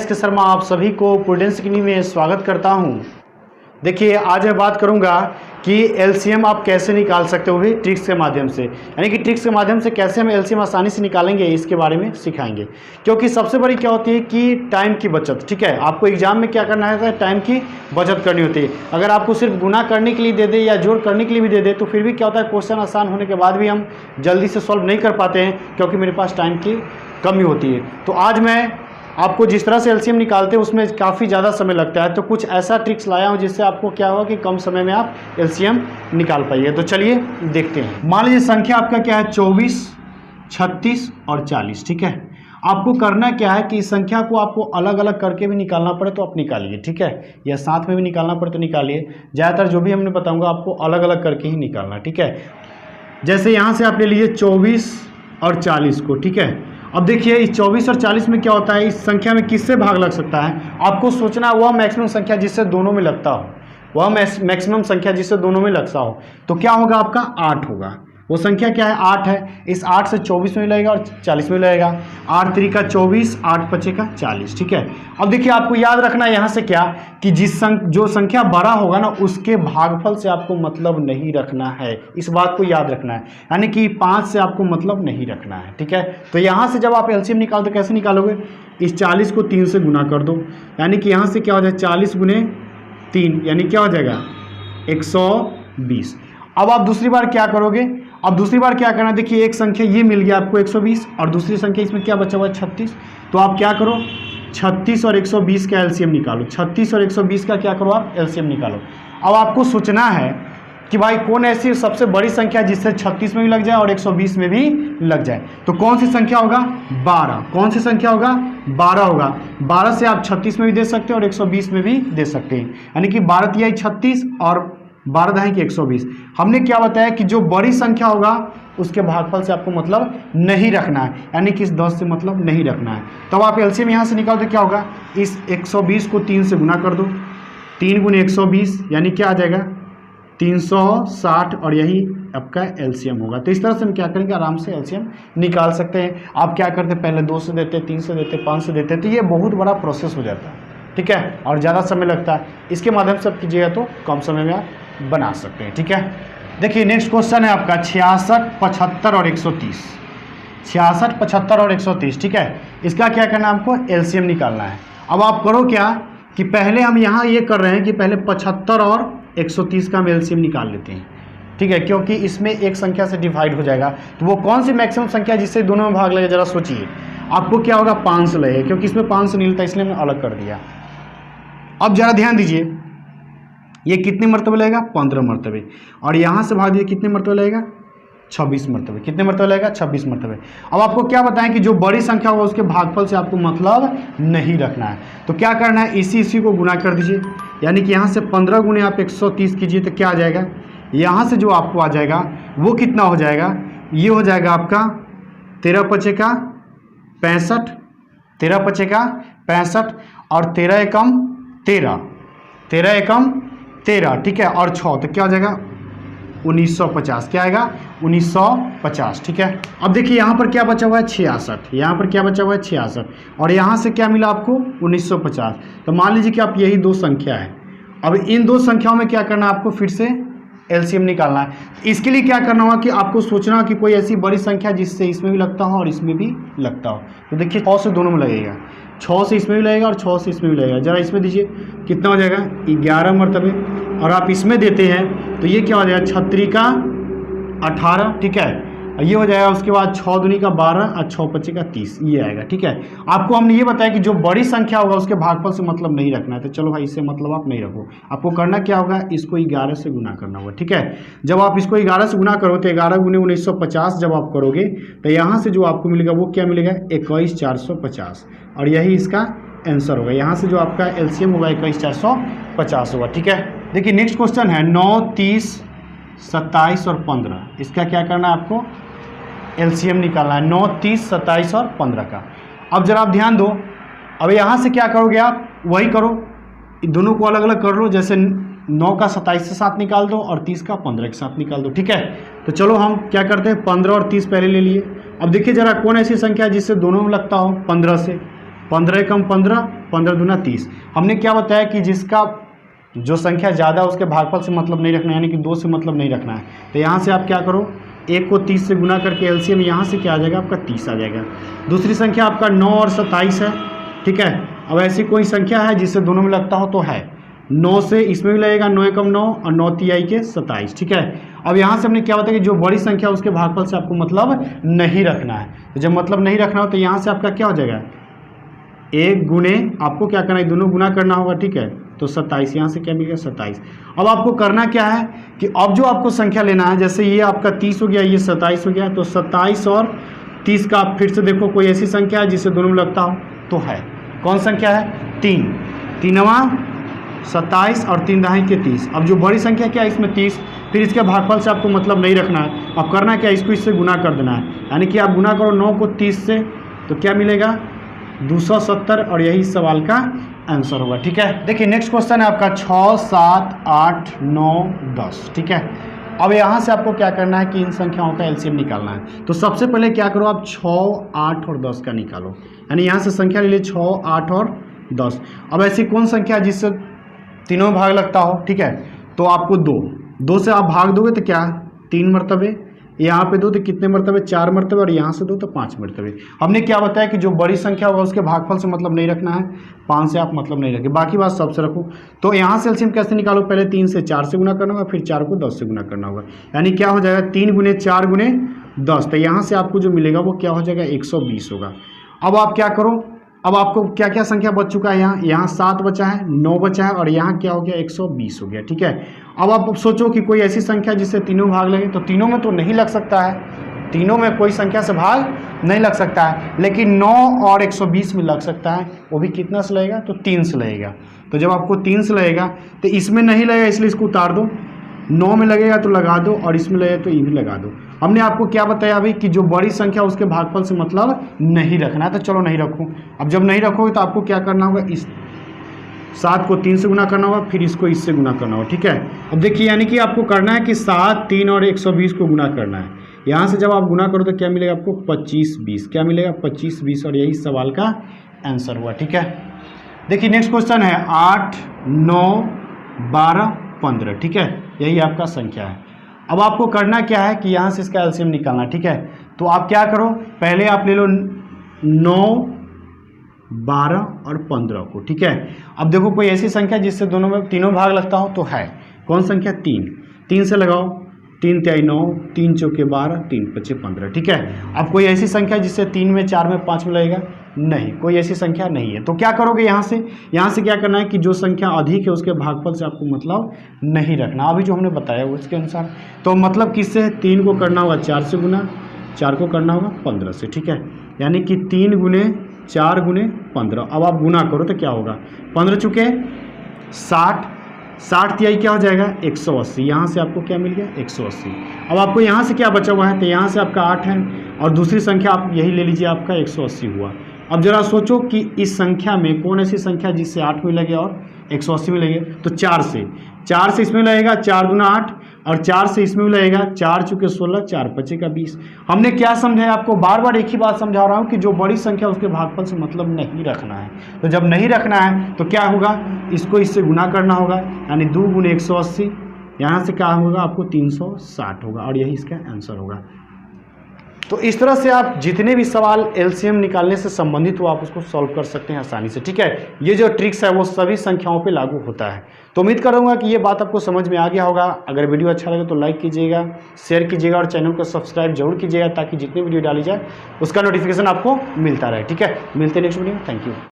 S के शर्मा आप सभी को प्रूडेंस की में स्वागत करता हूं। देखिए आज मैं बात करूंगा कि एलसीएम आप कैसे निकाल सकते हो भी ट्रिक्स के माध्यम से, यानी कि ट्रिक्स के माध्यम से कैसे हम एलसीएम आसानी से निकालेंगे इसके बारे में सिखाएंगे। क्योंकि सबसे बड़ी क्या होती है कि टाइम की बचत। ठीक है, आपको एग्जाम में क्या करना है, टाइम की बचत करनी होती है। अगर आपको सिर्फ गुना करने के लिए दे दे या जोड़ करने के लिए भी दे दे तो फिर भी क्या होता है, क्वेश्चन आसान होने के बाद भी हम जल्दी से सॉल्व नहीं कर पाते हैं क्योंकि मेरे पास टाइम की कमी होती है। तो आज मैं आपको जिस तरह से एलसीएम निकालते हैं उसमें काफ़ी ज़्यादा समय लगता है, तो कुछ ऐसा ट्रिक्स लाया हूँ जिससे आपको क्या होगा कि कम समय में आप एलसीएम निकाल पाइए। तो चलिए देखते हैं। मान लीजिए संख्या आपका क्या है 24, 36 और 40। ठीक है, आपको करना क्या है कि इस संख्या को आपको अलग अलग करके भी निकालना पड़े तो आप निकालिए। ठीक है, या साथ में भी निकालना पड़े तो निकालिए। ज़्यादातर जो भी हमने बताऊँगा आपको अलग अलग करके ही निकालना। ठीक है, जैसे यहाँ से आप ले लीजिए 24 और 40 को। ठीक है, अब देखिए इस 24 और 40 में क्या होता है, इस संख्या में किससे भाग लग सकता है, आपको सोचना है वह मैक्सिमम संख्या जिससे दोनों में लगता हो, वह मैक्सिमम संख्या जिससे दोनों में लगता हो। तो क्या होगा, आपका 8 होगा। वो संख्या क्या है, 8 है। इस 8 से 24 में लगेगा और 40 में लगेगा। 8 3 का 24, 8 5 का 40। ठीक है, अब देखिए आपको याद रखना है यहाँ से क्या कि जो संख्या बड़ा होगा ना उसके भागफल से आपको मतलब नहीं रखना है। इस बात को याद रखना है, यानी कि 5 से आपको मतलब नहीं रखना है। ठीक है, तो यहाँ से जब आप एलसीएम निकालते कैसे निकालोगे, इस 40 को 3 से गुना कर दो, यानी कि यहाँ से क्या हो जाए 40 गुने 3 यानी क्या हो जाएगा 120। अब आप दूसरी बार क्या करोगे, अब दूसरी बार क्या करना है, देखिए एक संख्या ये मिल गया आपको 120 और दूसरी संख्या इसमें क्या बचा हुआ है 36। तो आप क्या करो 36 और 120 का एलसीएम निकालो। 36 और 120 का क्या करो आप एलसीएम निकालो। अब आपको सोचना है कि भाई कौन ऐसी सबसे बड़ी संख्या जिससे 36 में भी लग जाए और 120 में भी लग जाए। तो कौन सी संख्या होगा, 12। कौन सी संख्या होगा, 12 होगा। 12 से आप 36 में भी दे सकते हैं और 120 में भी दे सकते हैं, यानी कि 12 तिहाई 36 और 12 दहाई की 120। हमने क्या बताया कि जो बड़ी संख्या होगा उसके भागफल से आपको मतलब नहीं रखना है, यानी कि इस 10 से मतलब नहीं रखना है। तब आप एलसीएम यहाँ से निकाल दो, क्या होगा, इस 120 को 3 से गुना कर दो। 3 गुने 120 यानी क्या आ जाएगा 360 और यही आपका एलसीएम होगा। तो इस तरह से हम क्या करेंगे, आराम से एलसीएम निकाल सकते हैं। आप क्या करते हैं, पहले 2 से देते, 3 से देते, 5 से देते, तो ये बहुत बड़ा प्रोसेस हो जाता है। ठीक है, और ज़्यादा समय लगता है। इसके माध्यम से आप कीजिएगा तो कम समय में आप बना सकते हैं। ठीक है, देखिए नेक्स्ट क्वेश्चन है आपका 66, 75 और 130। 66, 75 और 130। ठीक है, इसका क्या करना है, आपको एलसीएम निकालना है। अब आप करो क्या कि पहले हम यहाँ ये कर रहे हैं कि पहले 75 और 130 का हम एलसीएम निकाल लेते हैं। ठीक है, क्योंकि इसमें एक संख्या से डिवाइड हो जाएगा। तो वो कौन सी मैक्सिमम संख्या जिससे दोनों में भाग लगेगा, जरा सोचिए। आपको क्या होगा, 500 लगेगा, क्योंकि इसमें 500 नहीं मिलता इसलिए हमने अलग कर दिया। अब जरा ध्यान दीजिए, ये कितने मरतबे लगेगा, 15 मरतबे, और यहाँ से भाग दीजिए कितने मरतबे लगेगा, 26 मरतबे। कितने मरतबे लगेगा, 26 मरतबे। अब आपको क्या बताएं कि जो बड़ी संख्या होगा उसके भागफल से आपको मतलब नहीं रखना है। तो क्या करना है, इसी को गुना कर दीजिए, यानी कि यहाँ से 15 गुने आप 130 कीजिए तो क्या आ जाएगा, यहाँ से जो आपको आ जाएगा वो कितना हो जाएगा, ये हो जाएगा आपका 13 पचे का 65, 13 पचे का 65 और 13 एकम 13, 13 एकम 13। ठीक है, और 6 तो क्या हो जाएगा 1950। क्या आएगा 1950। ठीक है, अब देखिए यहाँ पर क्या बचा हुआ है 66, यहाँ पर क्या बचा हुआ है 66 और यहाँ से क्या मिला आपको 1950। तो मान लीजिए कि आप यही दो संख्या है। अब इन दो संख्याओं में क्या करना है, आपको फिर से एलसीएम निकालना है। इसके लिए क्या करना होगा कि आपको सोचना हो कि कोई ऐसी बड़ी संख्या जिससे इसमें भी लगता हो और इसमें भी लगता हो। तो देखिए 6 से दोनों में लगेगा, 6 से इसमें भी लगेगा और 6 से इसमें भी लगेगा। जरा इसमें दीजिए कितना हो जाएगा 11 मरतबे, और आप इसमें देते हैं तो ये क्या हो जाएगा 36 का 18। ठीक है, ये हो जाएगा उसके बाद 6 दूनी का 12 और 6 पच्चीस का 30, ये आएगा। ठीक है, आपको हमने ये बताया कि जो बड़ी संख्या होगा उसके भागफल से मतलब नहीं रखना है। तो चलो भाई इससे मतलब आप नहीं रखो, आपको करना क्या होगा, इसको 11 से गुना करना होगा। ठीक है, जब आप इसको 11 से गुना करोगे तो 11 गुने 1950 जब आप करोगे तो यहाँ से जो आपको मिलेगा वो क्या मिलेगा 21450, और यही इसका आंसर होगा। यहाँ से जो आपका एलसीएम होगा 21450 होगा। ठीक है, देखिए नेक्स्ट क्वेश्चन है 9, 30, 27 और 15। इसका क्या करना है, आपको एलसीएम निकालना है 9, 30, 27 और 15 का। अब जरा आप ध्यान दो, अब यहाँ से क्या करोगे, आप वही करो, दोनों को अलग अलग कर लो। जैसे 9 का 27 के साथ निकाल दो और 30 का 15 के साथ निकाल दो। ठीक है, तो चलो हम क्या करते हैं 15 और 30 पहले ले लिए। अब देखिए जरा कौन ऐसी संख्या है जिससे दोनों में लगता हो 15 से, 15 एकम 15 15 दूना 30। हमने क्या बताया कि जिसका जो संख्या ज़्यादा उसके भागफल से मतलब नहीं रखना है, यानी कि 2 से मतलब नहीं रखना है। तो यहाँ से आप क्या करो, 1 को 30 से गुना करके एलसीएम यहाँ से क्या आ जाएगा आपका 30 आ जाएगा। दूसरी संख्या आपका 9 और 27 है, ठीक है। अब ऐसी कोई संख्या है जिससे दोनों में लगता हो तो है, 9 से इसमें भी लगेगा, 9 एकम 9 और 9 तिहाई के 27, ठीक है। अब यहाँ से हमने क्या बताया कि जो बड़ी संख्या उसके भागफल से आपको मतलब नहीं रखना है। तो जब मतलब नहीं रखना हो तो यहाँ से आपका क्या हो जाएगा, 1 गुने आपको क्या करना है, दोनों गुना करना होगा, ठीक है। तो 27, यहाँ से क्या मिलेगा 27। अब आपको करना क्या है कि अब जो आपको संख्या लेना है, जैसे ये आपका 30 हो गया, ये 27 हो गया, तो 27 और 30 का आप फिर से देखो कोई ऐसी संख्या है जिससे दोनों में लगता हो तो है। कौन संख्या है, 3, 3वां 27 और 3 दहाई के 30। अब जो बड़ी संख्या क्या है इसमें 30, फिर इसके भागफल से आपको मतलब नहीं रखना है। अब करना क्या, इसको इससे गुना कर देना है, यानी कि आप गुना करो 9 को 30 से, तो क्या मिलेगा 270, और यही सवाल का आंसर होगा, ठीक है। देखिए नेक्स्ट क्वेश्चन है आपका 6, 7, 8, 9, 10, ठीक है। अब यहाँ से आपको क्या करना है कि इन संख्याओं का एलसीएम निकालना है। तो सबसे पहले क्या करो, आप 6, 8 और 10 का निकालो, यानी यहाँ से संख्या ले ली 6, 8 और 10। अब ऐसी कौन संख्या जिससे तीनों भाग लगता हो, ठीक है। तो आपको 2 से आप भाग दोगे तो क्या 3 मरतबे, यहाँ पे 2 तो कितने मरतबे 4 मरतबे, और यहाँ से 2 तो 5 मरतबे। हमने क्या बताया कि जो बड़ी संख्या होगा उसके भागफल से मतलब नहीं रखना है, 5 से आप मतलब नहीं रखें, बाकी बात सबसे रखो। तो यहाँ से एलसीएम कैसे निकालो, पहले 3 से 4 से गुना करना होगा, फिर 4 को 10 से गुना करना होगा, यानी क्या हो जाएगा 3 गुने 4 गुने 10। तो यहाँ से आपको जो मिलेगा वो क्या हो जाएगा 120 होगा। अब आप क्या करो, अब आपको क्या क्या संख्या बच चुका है, यहाँ 7 बचा है, 9 बचा है, और यहाँ क्या हो गया 120 हो गया, ठीक है। अब आप सोचो कि कोई ऐसी संख्या जिससे तीनों भाग लगे, तो तीनों में तो नहीं लग सकता है, तीनों में कोई संख्या से भाग नहीं लग सकता है, लेकिन 9 और 120 में लग सकता है। वो भी कितना से लगेगा, तो 3 से लगेगा। तो जब आपको 3 से लगेगा तो इसमें नहीं लगेगा, इसलिए इसको उतार दो, 9 में लगेगा तो लगा दो, और इसमें लगेगा तो ये भी लगा दो। हमने आपको क्या बताया अभी कि जो बड़ी संख्या उसके भागफल से मतलब नहीं रखना है, तो चलो नहीं रखो। अब जब नहीं रखोगे तो आपको क्या करना होगा, इस 7 को 3 से गुना करना होगा, फिर इसको इससे गुना करना होगा, ठीक है। अब देखिए यानी कि आपको करना है कि 7, 3 और 120 को गुना करना है। यहाँ से जब आप गुना करो तो क्या मिलेगा आपको 25, 20, क्या मिलेगा 25, 20, और यही सवाल का आंसर हुआ, ठीक है। देखिए नेक्स्ट क्वेश्चन है 8, 9, 12, 15, ठीक है, यही आपका संख्या है। अब आपको करना क्या है कि यहाँ से इसका एलसीएम निकालना, ठीक है। तो आप क्या करो, पहले आप ले लो 9, 12 और 15 को, ठीक है। अब देखो कोई ऐसी संख्या जिससे दोनों में तीनों भाग लगता हो तो है, कौन संख्या 3 से लगाओ, 3 तिहाई 9, 3 चौके 12, 3 पचे 15, ठीक है। अब कोई ऐसी संख्या जिससे 3 में 4 में 5 में लगेगा, नहीं, कोई ऐसी संख्या नहीं है। तो क्या करोगे, यहाँ से क्या करना है कि जो संख्या अधिक है उसके भागफल से आपको मतलब नहीं रखना, अभी जो हमने बताया उसके अनुसार। तो मतलब किससे, 3 को करना होगा 4 से गुना, 4 को करना होगा 15 से, ठीक है। यानी कि 3 गुने 4 गुने 15। अब आप गुना करो तो क्या होगा, 15 चुके 60, 60 तिहाई क्या हो जाएगा 180, यहाँ से आपको क्या मिल गया 180। अब आपको यहाँ से क्या बचा हुआ है, तो यहाँ से आपका 8 है, और दूसरी संख्या आप यही ले लीजिए, आपका 180 हुआ। अब जरा सोचो कि इस संख्या में कौन ऐसी संख्या जिससे 8 में लगे और 180 में लगे, तो 4 से इसमें लगेगा, 4 दूना 8, और 4 से इसमें भी लगेगा, 4 चुके 16, 4 पचे का 20। हमने क्या समझाया आपको, बार बार एक ही बात समझा रहा हूँ कि जो बड़ी संख्या उसके भागफल से मतलब नहीं रखना है। तो जब नहीं रखना है तो क्या होगा, इसको इससे गुना करना होगा, यानी 2 गुने 180, यहाँ से क्या होगा आपको 360 होगा, और यही इसका आंसर होगा। तो इस तरह से आप जितने भी सवाल एलसीएम निकालने से संबंधित हो आप उसको सॉल्व कर सकते हैं आसानी से, ठीक है। ये जो ट्रिक्स है वो सभी संख्याओं पे लागू होता है। तो उम्मीद करूंगा कि ये बात आपको समझ में आ गया होगा। अगर वीडियो अच्छा लगे तो लाइक कीजिएगा, शेयर कीजिएगा, और चैनल को सब्सक्राइब जरूर कीजिएगा, ताकि जितनी वीडियो डाली जाए उसका नोटिफिकेशन आपको मिलता रहे, ठीक है। मिलते हैं नेक्स्ट वीडियो में, थैंक यू।